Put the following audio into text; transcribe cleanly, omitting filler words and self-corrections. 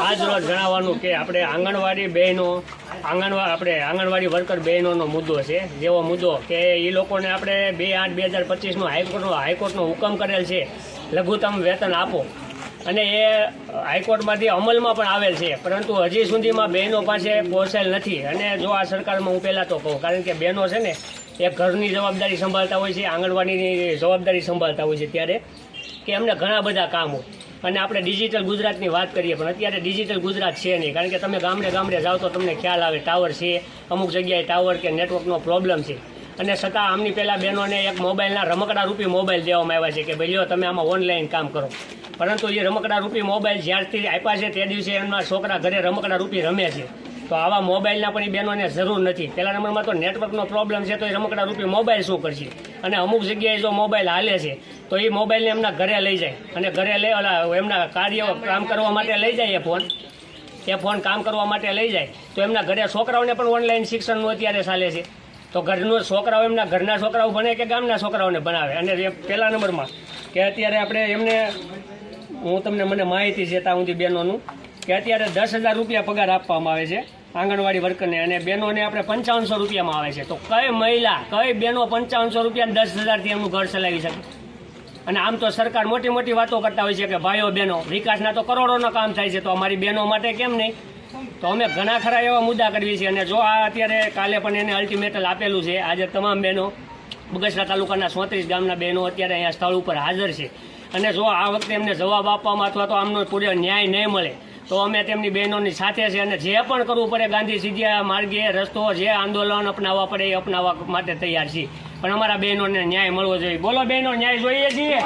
આજ રોજ જણાવવાનું કે આપણે આંગણવાડી બહેનો આંગણવાડી વર્કર બહેનોનો મુદ્દો છે. જેવો મુદ્દો કે એ લોકોને આપણે 2/8/2025 હાઈકોર્ટનો હુકમ કરેલ છે લઘુત્તમ વેતન આપો, અને એ હાઈકોર્ટમાંથી અમલમાં પણ આવેલ છે, પરંતુ હજી સુધીમાં બહેનો પાસે પહોંચેલ નથી. અને જો આ સરકારમાં હું પહેલાં તો કહું, કારણ કે બહેનો છે ને એ ઘરની જવાબદારી સંભાળતા હોય છે, આંગણવાડીની જવાબદારી સંભાળતા હોય છે, ત્યારે કે એમને ઘણા બધા કામ હોય. અને આપણે ડિજિટલ ગુજરાતની વાત કરીએ, પણ અત્યારે ડિજિટલ ગુજરાત છે નહીં, કારણ કે તમે ગામડે જાઓ તો તમને ખ્યાલ આવે ટાવર છે, અમુક જગ્યાએ ટાવર કે નેટવર્કનો પ્રોબ્લેમ છે. અને છતાં આમની પહેલાં બહેનોને એક મોબાઈલના રમકડા રૂપી મોબાઈલ દેવામાં આવ્યા છે કે ભાઈ લ્યો તમે આમાં ઓનલાઈન કામ કરો. પરંતુ એ રમકડા રૂપી મોબાઈલ જ્યારથી આપ્યા છે તે દિવસે એમના છોકરા ઘરે રમકડા રૂપી રમે છે. તો આવા મોબાઈલના પણ એ બહેનોને જરૂર નથી. પહેલા નંબરમાં તો નેટવર્કનો પ્રોબ્લેમ છે, તો એ રમકડા રૂપી મોબાઈલ શું કરશે? અને અમુક જગ્યાએ જો મોબાઈલ હાલે છે તો એ મોબાઈલને એમના ઘરે લઈ જાય, અને ઘરે લઈ એમના કાર્ય કામ કરવા માટે લઈ જાય એ ફોન કામ કરવા માટે લઈ જાય, તો એમના ઘરે છોકરાઓને પણ ઓનલાઈન શિક્ષણનું અત્યારે ચાલે છે. તો ઘરનું છોકરાઓ એમના ઘરના છોકરાઓ ભણે કે ગામના છોકરાઓને ભણાવે? અને પહેલા નંબરમાં કે અત્યારે આપણે એમને મને માહિતી છે ત્યાં સુધી બહેનોનું કે અત્યારે 10,000 રૂપિયા પગાર આપવામાં આવે છે આંગણવાડી વર્કરને, અને બહેનોને આપણે 5500 રૂપિયામાં આવે છે. તો કઈ મહિલા કઈ બહેનો 5500 રૂપિયા 10,000થી એમનું ઘર ચલાવી શકે? અને આમ તો સરકાર મોટી મોટી વાતો કરતા હોય છે કે ભાઈઓ બહેનો વિકાસના તો કરોડોના કામ થાય છે, તો અમારી બહેનો માટે કેમ નહીં? તો અમે ઘણા ખરા એવા મુદ્દા કરવી છે. અને જો આ અત્યારે કાલે પણ એને અલ્ટિમેટમ આપેલું છે. આજે તમામ બહેનો બગસરા તાલુકાના 34 ગામના બહેનો અત્યારે અહીંયા સ્થળ ઉપર હાજર છે. અને જો આ વખતે એમને જવાબ આપવામાં અથવા તો આમનો પૂરો ન્યાય નહીં મળે તો અમે તેમની બહેનોની સાથે છે, અને જે પણ કરવું પડે ગાંધી સીધા માર્ગે રસ્તો, જે આંદોલન અપનાવવા પડે એ અપનાવવા માટે તૈયાર છીએ. પણ અમારા બહેનોને ન્યાય મળવો જોઈએ. બોલો બહેનો, ન્યાય જોઈએ છીએ.